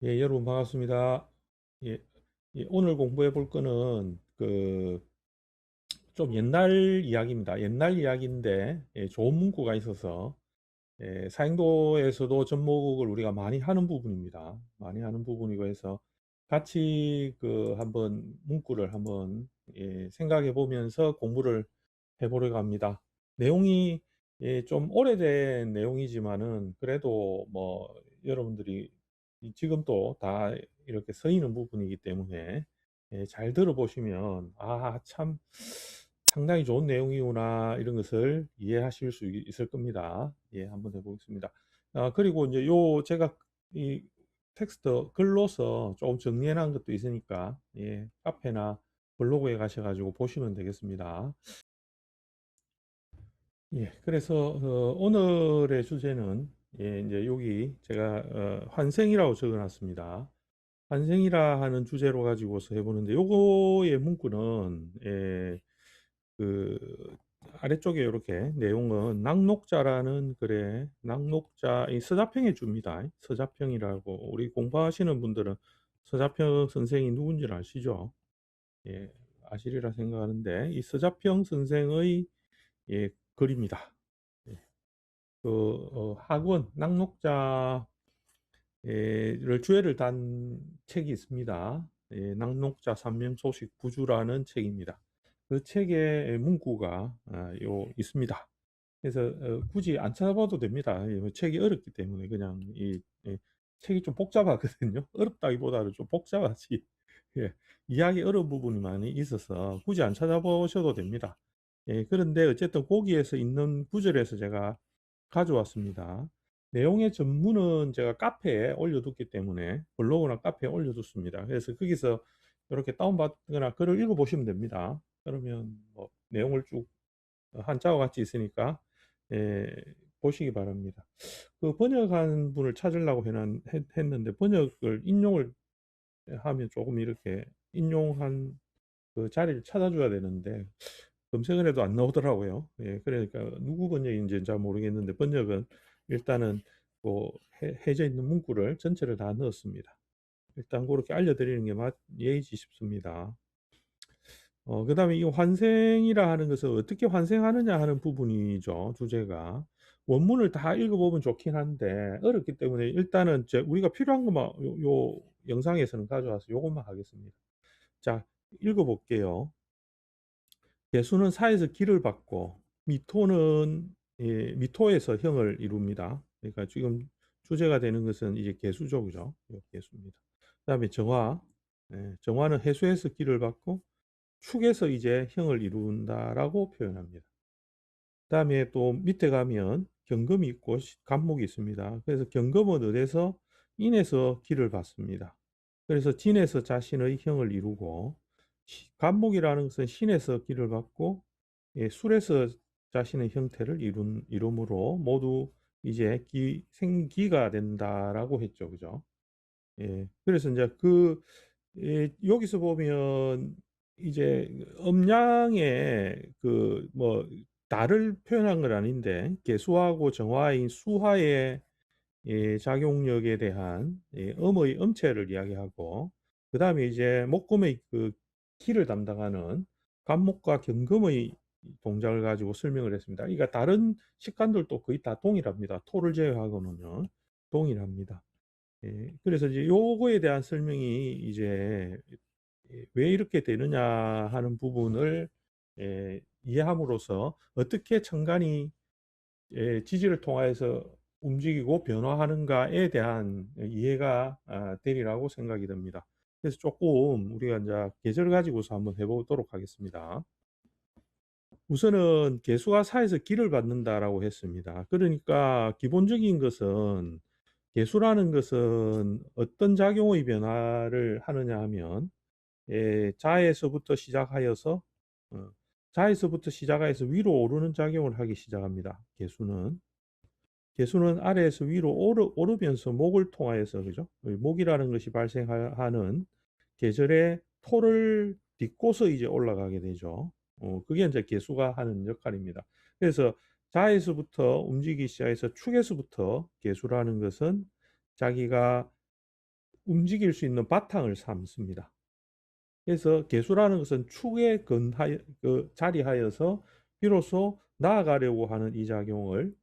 예, 여러분 반갑습니다. 예, 오늘 공부해 볼 거는 좀 옛날 이야기입니다. 옛날 이야기인데 좋은 문구가 있어서 사행도에서도 접목을 우리가 많이 하는 부분입니다. 많이 하는 부분이고 해서 같이 한번 문구를 한번 생각해 보면서 공부를 해보려고 합니다. 내용이 좀 오래된 내용이지만은 그래도 뭐 여러분들이 지금 또 다 이렇게 서 있는 부분이기 때문에 잘 들어보시면 참 상당히 좋은 내용이구나 이런 것을 이해하실 수 있을 겁니다. 예, 한번 해보겠습니다. 그리고 이제 제가 이 텍스트 글로서 조금 정리해 놓은 것도 있으니까 카페나 블로그에 가셔가지고 보시면 되겠습니다. 예, 그래서 오늘의 주제는 이제 여기 제가 환생이라고 적어놨습니다. 환생이라 하는 주제로 가지고서 해보는데 요거의 문구는 그 아래쪽에 이렇게 내용은 낙록자라는 글에 낙록자 이 서자평에 줍니다. 서자평이라고 우리 공부하시는 분들은 서자평 선생이 누군지 아시죠? 예, 아시리라 생각하는데 이 서자평 선생의 글입니다. 예, 학원 낙록자를 주제를 단 책이 있습니다. 낙록자 삼명소식 부주라는 책입니다. 그 책의 문구가 있습니다. 그래서 굳이 안 찾아봐도 됩니다. 뭐 책이 어렵기 때문에 그냥 책이 좀 복잡하거든요. 어렵다기보다는 좀 복잡하지. 예, 이해하기 어려운 부분이 많이 있어서 굳이 안 찾아보셔도 됩니다. 그런데 어쨌든 거기에서 있는 구절에서 제가 가져왔습니다. 내용의 전문은 제가 카페에 올려뒀기 때문에 블로그나 카페에 올려뒀습니다. 그래서 거기서 이렇게 다운받거나 글을 읽어보시면 됩니다. 그러면 뭐 내용을 쭉 한자와 같이 있으니까 예, 보시기 바랍니다. 그 번역한 분을 찾으려고 했는데 번역을 인용을 하면 조금 이렇게 인용한 그 자리를 찾아줘야 되는데 검색을 해도 안 나오더라고요. 예, 그러니까 누구 번역인지 잘 모르겠는데 번역은 일단은 뭐 해져 있는 문구를 전체를 다 넣었습니다. 일단 그렇게 알려드리는 게 예의지 싶습니다. 그다음에 이 환생이라 하는 것을 어떻게 환생하느냐 하는 부분이죠, 주제가. 원문을 다 읽어보면 좋긴 한데 어렵기 때문에 일단은 우리가 필요한 것만 요 영상에서는 가져와서 요것만 하겠습니다. 자, 읽어볼게요. 개수는 사에서 기를 받고 미토에서 형을 이룹니다. 그러니까 지금 주제가 되는 것은 이제 개수죠, 그죠? 개수입니다. 그다음에 정화, 정화는 해수에서 기를 받고 축에서 이제 형을 이룬다라고 표현합니다. 그다음에 또 밑에 가면 경금이 있고 간목이 있습니다. 그래서 경금은 어디서 인에서 기를 받습니다. 그래서 진에서 자신의 형을 이루고 간목이라는 것은 신에서 기를 받고 술에서 자신의 형태를 이룸으로 모두 이제 생기가 된다라고 했죠. 그죠? 그래서 이제 여기서 보면 이제 음양의 뭐 달을 표현한 건 아닌데 개수하고 정화인 수화의 작용력에 대한 음의 음체를 이야기하고 그 다음에 이제 목금의 그 키를 담당하는 간목과 경금의 동작을 가지고 설명을 했습니다. 그러니까 다른 식간들도 거의 다 동일합니다. 토를 제외하고는요 동일합니다. 그래서 이제 요거에 대한 설명이 이제 왜 이렇게 되느냐 하는 부분을 이해함으로써 어떻게 천간이 지지를 통해서 움직이고 변화하는가에 대한 이해가 되리라고 생각이 듭니다. 그래서 조금 우리가 이제 계절을 가지고서 한번 해보도록 하겠습니다. 우선은 개수가 사에서 기를 받는다라고 했습니다. 그러니까 기본적인 것은 개수라는 것은 어떤 작용의 변화를 하느냐 하면 자에서부터 시작하여서 어, 자에서부터 시작하여서 위로 오르는 작용을 하기 시작합니다. 개수는 아래에서 위로 오르면서 목을 통하여서 그죠? 목이라는 것이 발생하는 계절의 토를 딛고서 이제 올라가게 되죠. 그게 이제 개수가 하는 역할입니다. 그래서 자에서부터 움직이기 시작해서 축에서부터 개수라는 것은 자기가 움직일 수 있는 바탕을 삼습니다. 그래서 개수라는 것은 축에 자리하여서 비로소 나아가려고 하는 이 작용을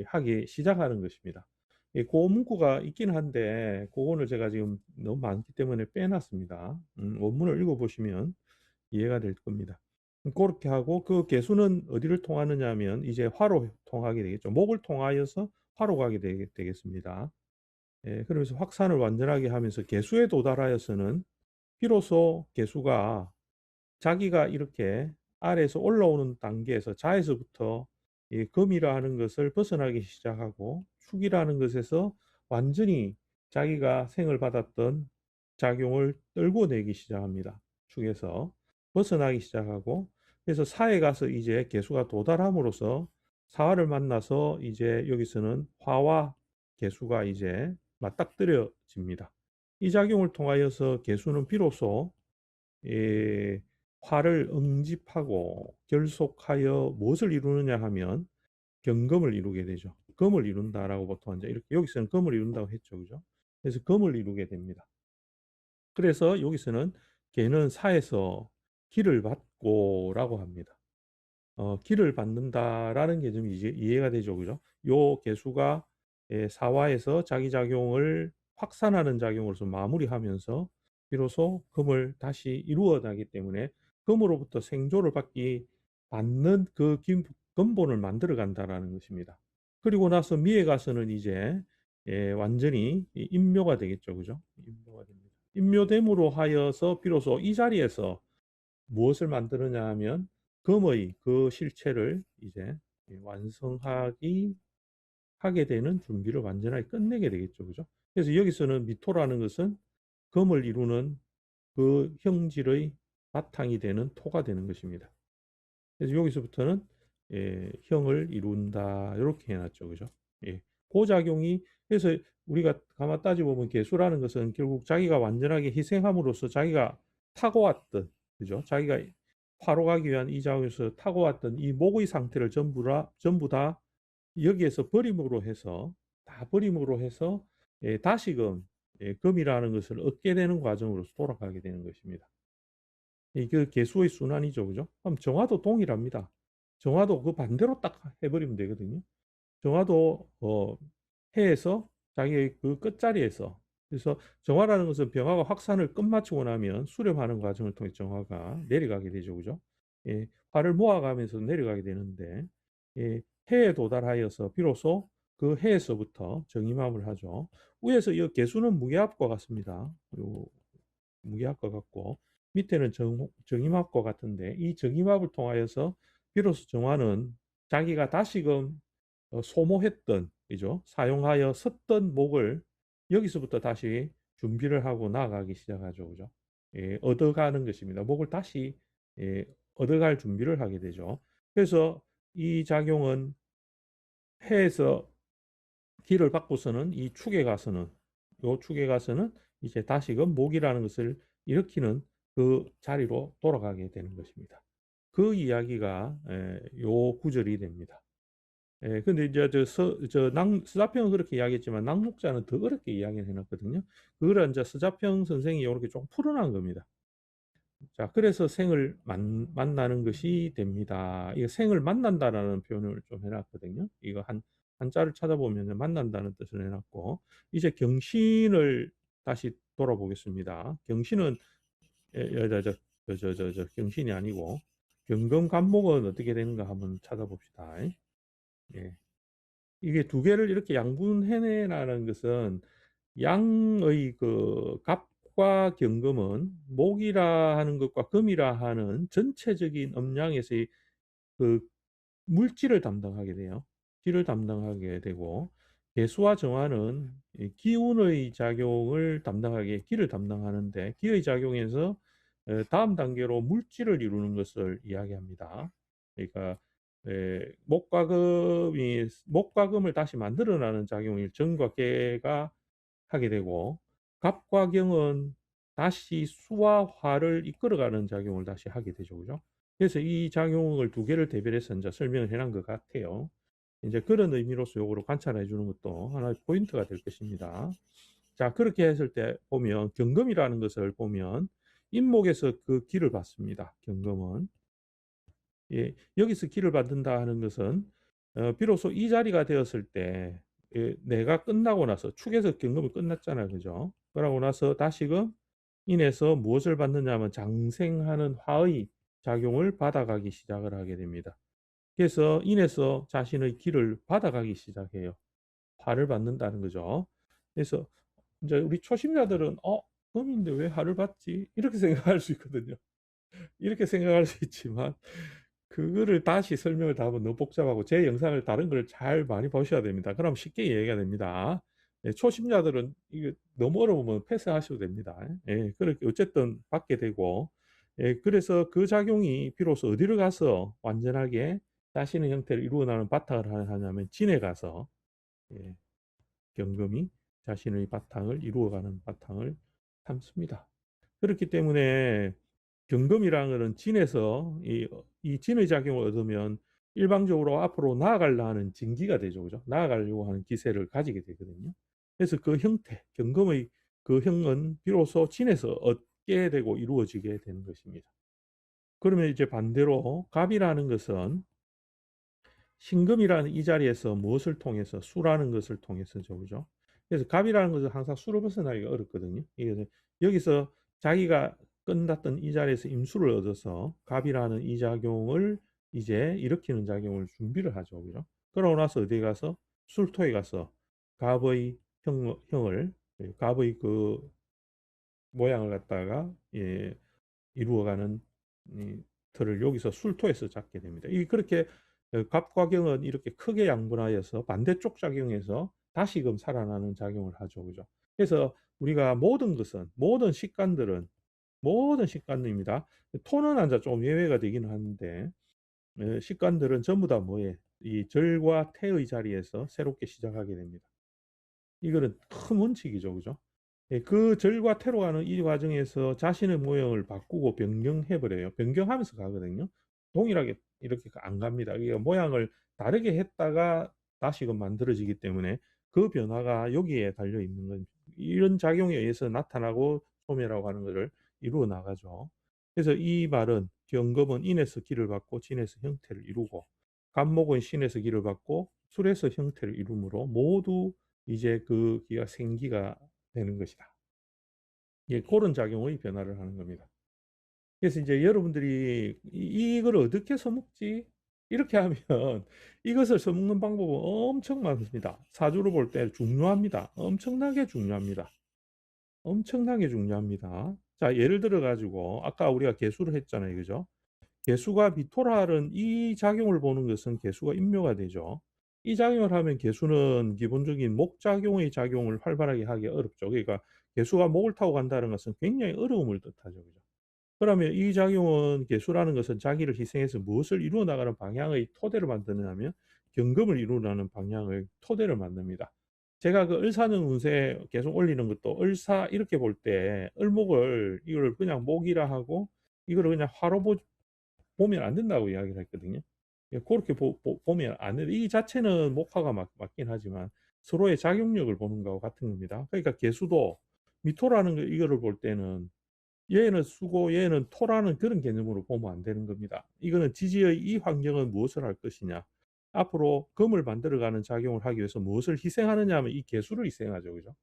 하기 시작하는 것입니다. 그 문구가 있긴 한데 그거는 제가 지금 너무 많기 때문에 빼놨습니다. 원문을 읽어보시면 이해가 될 겁니다. 그렇게 하고 그 개수는 어디를 통하느냐 하면 이제 화로 통하게 되겠죠. 목을 통하여서 화로 가게 되겠습니다. 그러면서 확산을 완전하게 하면서 개수에 도달하여서는 비로소 개수가 자기가 이렇게 아래에서 올라오는 단계에서 자에서부터 이 금이라 하는 것을 벗어나기 시작하고 축이라는 것에서 완전히 자기가 생을 받았던 작용을 떨궈내기 시작합니다. 축에서 벗어나기 시작하고 그래서 사에 가서 이제 개수가 도달함으로써 사화를 만나서 이제 여기서는 화와 개수가 이제 맞닥뜨려집니다. 이 작용을 통하여서 개수는 비로소 화를 응집하고 결속하여 무엇을 이루느냐 하면 경금을 이루게 되죠. 금을 이룬다라고 보통 이제 이렇게 여기서는 금을 이룬다고 했죠, 그죠? 그래서 금을 이루게 됩니다. 그래서 여기서는 개는 사에서 기를 받고라고 합니다. 기를 받는다라는 게 좀 이제 이해가 되죠, 그죠? 요 개수가 사화에서 자기 작용을 확산하는 작용으로서 마무리하면서 비로소 금을 다시 이루어나기 때문에 금으로부터 생조를 받는 그 근본을 만들어 간다라는 것입니다. 그리고 나서 미에 가서는 이제 완전히 인묘가 되겠죠, 그죠? 인묘가 됩니다. 인묘됨으로 하여서 비로소 이 자리에서 무엇을 만드느냐 하면 금의 그 실체를 이제 완성하기 하게 되는 준비를 완전하게 끝내게 되겠죠, 그죠? 그래서 여기서는 미토라는 것은 금을 이루는 그 형질의 바탕이 되는 토가 되는 것입니다. 그래서 여기서부터는 형을 이룬다 이렇게 해놨죠, 그죠? 고작용이 그래서 우리가 가만 따지고 보면 개수라는 것은 결국 자기가 완전하게 희생함으로써 자기가 타고 왔던 그죠? 자기가 화로 가기 위한 이 작용에서 타고 왔던 이 목의 상태를 전부 다 여기에서 버림으로 해서 다 버림으로 해서 다시금 금이라는 것을 얻게 되는 과정으로서 돌아가게 되는 것입니다. 이게 개수의 순환이죠, 그죠? 그럼 정화도 동일합니다. 정화도 그 반대로 딱 해버리면 되거든요. 정화도 해에서 자기의 그 끝자리에서 그래서 정화라는 것은 병화가 확산을 끝마치고 나면 수렴하는 과정을 통해 정화가 내려가게 되죠, 그죠? 화를 모아가면서 내려가게 되는데 해에 도달하여서 비로소 그 해에서부터 정임합을 하죠. 위에서 이 개수는 무게합과 같습니다. 요 무게합과 같고 밑에는 정임합과 같은데 이 정임합을 통하여서 비로소 정화는 자기가 다시금 소모했던 그죠? 사용하여 섰던 목을 여기서부터 다시 준비를 하고 나아가기 시작하죠, 그죠? 얻어가는 것입니다. 목을 다시 얻어갈 준비를 하게 되죠. 그래서 이 작용은 해에서 기를 받고서는 이 축에 가서는 요 축에 가서는 이제 다시금 목이라는 것을 일으키는 그 자리로 돌아가게 되는 것입니다. 그 이야기가 요 구절이 됩니다. 근데 이제 스자평은 그렇게 이야기했지만 낭록자는 더 어렵게 이야기를 해놨거든요. 그걸 이제 스자평 선생이 이렇게 좀 풀어난 겁니다. 자, 그래서 생을 만나는 것이 됩니다. 이거 생을 만난다라는 표현을 좀 해놨거든요. 이거 한자를 찾아보면 만난다는 뜻을 해놨고, 이제 경신을 다시 돌아보겠습니다. 경신은, 경신이 아니고, 경금관목은 어떻게 되는가 한번 찾아봅시다. 예. 이게 두 개를 이렇게 양분해내라는 것은 양의 그 갑과 경금은 목이라 하는 것과 금이라 하는 전체적인 음양에서의 그 물질을 담당하게 돼요. 기를 담당하게 되고 개수와 정화는 기운의 작용을 담당하게 기를 담당하는데 기의 작용에서 다음 단계로 물질을 이루는 것을 이야기합니다. 그러니까 목과 금을 다시 만들어나는 작용을 정과 계가 하게 되고 갑과 경은 다시 수와 화를 이끌어가는 작용을 다시 하게 되죠, 그죠? 그래서 이 작용을 두 개를 대별해서 이제 설명을 해놓은 것 같아요. 이제 그런 의미로서 요거를 관찰해 주는 것도 하나의 포인트가 될 것입니다. 자, 그렇게 했을 때 보면 경금이라는 것을 보면 인목에서 그 기를 받습니다. 경금은. 예, 여기서 기를 받는다 하는 것은 비로소 이 자리가 되었을 때 내가 끝나고 나서 축에서 경금이 끝났잖아요. 그죠? 그러고 나서 다시금 인에서 무엇을 받느냐 하면 장생하는 화의 작용을 받아가기 시작을 하게 됩니다. 그래서 인에서 자신의 기를 받아가기 시작해요. 화를 받는다는 거죠. 그래서 이제 우리 초심자들은 금인데 왜 화를 받지? 이렇게 생각할 수 있거든요. 이렇게 생각할 수 있지만 그거를 다시 설명을 다 하면 너무 복잡하고 제 영상을 다른 걸 잘 많이 보셔야 됩니다. 그럼 쉽게 이해가 됩니다. 예, 초심자들은 이게 너무 어려우면 패스하셔도 됩니다. 예, 그렇게 어쨌든 받게 되고 예, 그래서 그 작용이 비로소 어디를 가서 완전하게 자신의 형태를 이루어나는 바탕을 하냐면 진에 가서 예, 경금이 자신의 바탕을 이루어가는 바탕을 삼습니다. 그렇기 때문에 경금이라는 것은 진에서 이 진의 작용을 얻으면 일방적으로 앞으로 나아가려 하는 진기가 되죠. 그죠? 나아가려고 하는 기세를 가지게 되거든요. 그래서 그 형태, 경금의 그 형은 비로소 진에서 얻게 되고 이루어지게 되는 것입니다. 그러면 이제 반대로 갑이라는 것은 신금이라는 이 자리에서 무엇을 통해서 수라는 것을 통해서죠. 그죠? 그래서 갑이라는 것은 항상 수로 벗어나기가 어렵거든요. 여기서 자기가 끝났던 이 자리에서 임수를 얻어서 갑이라는 이 작용을 이제 일으키는 작용을 준비를 하죠. 그죠? 그러고 나서 어디에 가서 술토에 가서 갑의 형을 갑의 그 모양을 갖다가 이루어가는 이 틀을 여기서 술토에서 잡게 됩니다. 이 그렇게 갑과경은 이렇게 크게 양분하여서 반대쪽 작용에서 다시금 살아나는 작용을 하죠. 그죠? 그래서 우리가 모든 것은 모든 식관입니다. 토는 한자 좀 예외가 되기는 하는데 식관들은 전부 다 뭐에 이 절과 태의 자리에서 새롭게 시작하게 됩니다. 이거는 큰 원칙이죠. 그죠? 예, 그 절과 태로 가는 이 과정에서 자신의 모형을 바꾸고 변경해버려요. 변경하면서 가거든요. 동일하게 이렇게 안 갑니다. 이게 모양을 다르게 했다가 다시금 만들어지기 때문에 그 변화가 여기에 달려 있는 건 이런 작용에 의해서 나타나고 소멸하고 하는 것을 이루어 나가죠. 그래서 이 말은 경금은 인에서 기를 받고 진에서 형태를 이루고 간목은 신에서 기를 받고 술에서 형태를 이루므로 모두 이제 그 기가 생기가 되는 것이다. 예, 그런 작용의 변화를 하는 겁니다. 그래서 이제 여러분들이 이걸 어떻게 써먹지? 이렇게 하면 이것을 써먹는 방법은 엄청 많습니다. 사주로 볼 때 중요합니다. 엄청나게 중요합니다. 엄청나게 중요합니다. 자, 예를 들어 가지고 아까 우리가 개수를 했잖아요. 그죠? 개수가 비토랄은 이 작용을 보는 것은 개수가 인묘가 되죠. 이 작용을 하면 개수는 기본적인 목작용의 작용을 활발하게 하기 어렵죠. 그러니까 개수가 목을 타고 간다는 것은 굉장히 어려움을 뜻하죠. 그죠? 그러면 이 작용은 개수라는 것은 자기를 희생해서 무엇을 이루어 나가는 방향의 토대를 만드느냐면 경금을 이루어나는 방향의 토대를 만듭니다. 제가 그 을사는 운세 계속 올리는 것도 을사 이렇게 볼 때 을목을 이걸 그냥 목이라 하고 이걸 그냥 화로 보면 안 된다고 이야기를 했거든요. 예, 그렇게 보면 안 돼. 이 자체는 목화가 맞긴 하지만 서로의 작용력을 보는 거와 같은 겁니다. 그러니까 개수도 미토라는 이거를 볼 때는 얘는 수고 얘는 토라는 그런 개념으로 보면 안 되는 겁니다. 이거는 지지의 이 환경은 무엇을 할 것이냐. 앞으로 금을 만들어가는 작용을 하기 위해서 무엇을 희생하느냐 하면 이 개수를 희생하죠. 그죠?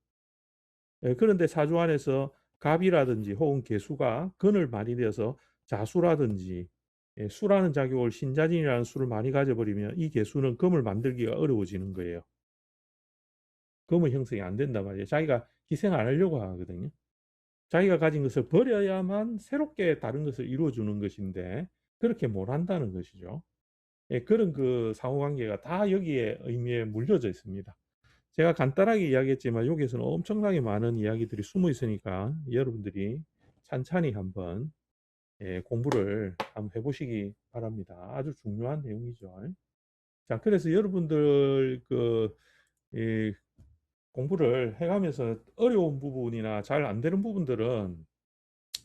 예, 그런데 사주 안에서 갑이라든지 혹은 개수가 근을 많이 되어서 자수라든지 수라는 작용을 신자진이라는 수를 많이 가져버리면 이 개수는 금을 만들기가 어려워지는 거예요. 금의 형성이 안 된단 말이에요. 자기가 희생 안 하려고 하거든요. 자기가 가진 것을 버려야만 새롭게 다른 것을 이루어주는 것인데 그렇게 못 한다는 것이죠. 예, 그런 그 상호관계가 다 여기에 의미에 물려져 있습니다. 제가 간단하게 이야기했지만 여기에서는 엄청나게 많은 이야기들이 숨어 있으니까 여러분들이 찬찬히 한번 공부를 한번 해보시기 바랍니다. 아주 중요한 내용이죠. 자, 그래서 여러분들 이 공부를 해가면서 어려운 부분이나 잘 안 되는 부분들은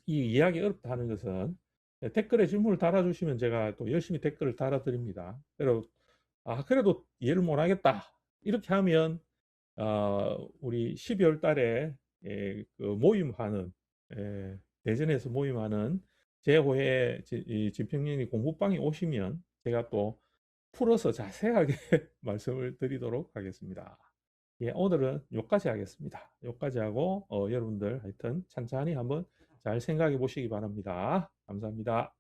이 이해하기 어렵다 하는 것은 댓글에 질문을 달아주시면 제가 또 열심히 댓글을 달아드립니다. 그래도 이해를 못하겠다. 이렇게 하면 우리 12월 달에 그 모임하는 대전에서 모임하는 제5회 이 집행위원회 공부방에 오시면 제가 또 풀어서 자세하게 말씀을 드리도록 하겠습니다. 예, 오늘은 여기까지 하겠습니다. 여기까지 하고 여러분들 하여튼 찬찬히 한번 잘 생각해 보시기 바랍니다. 감사합니다.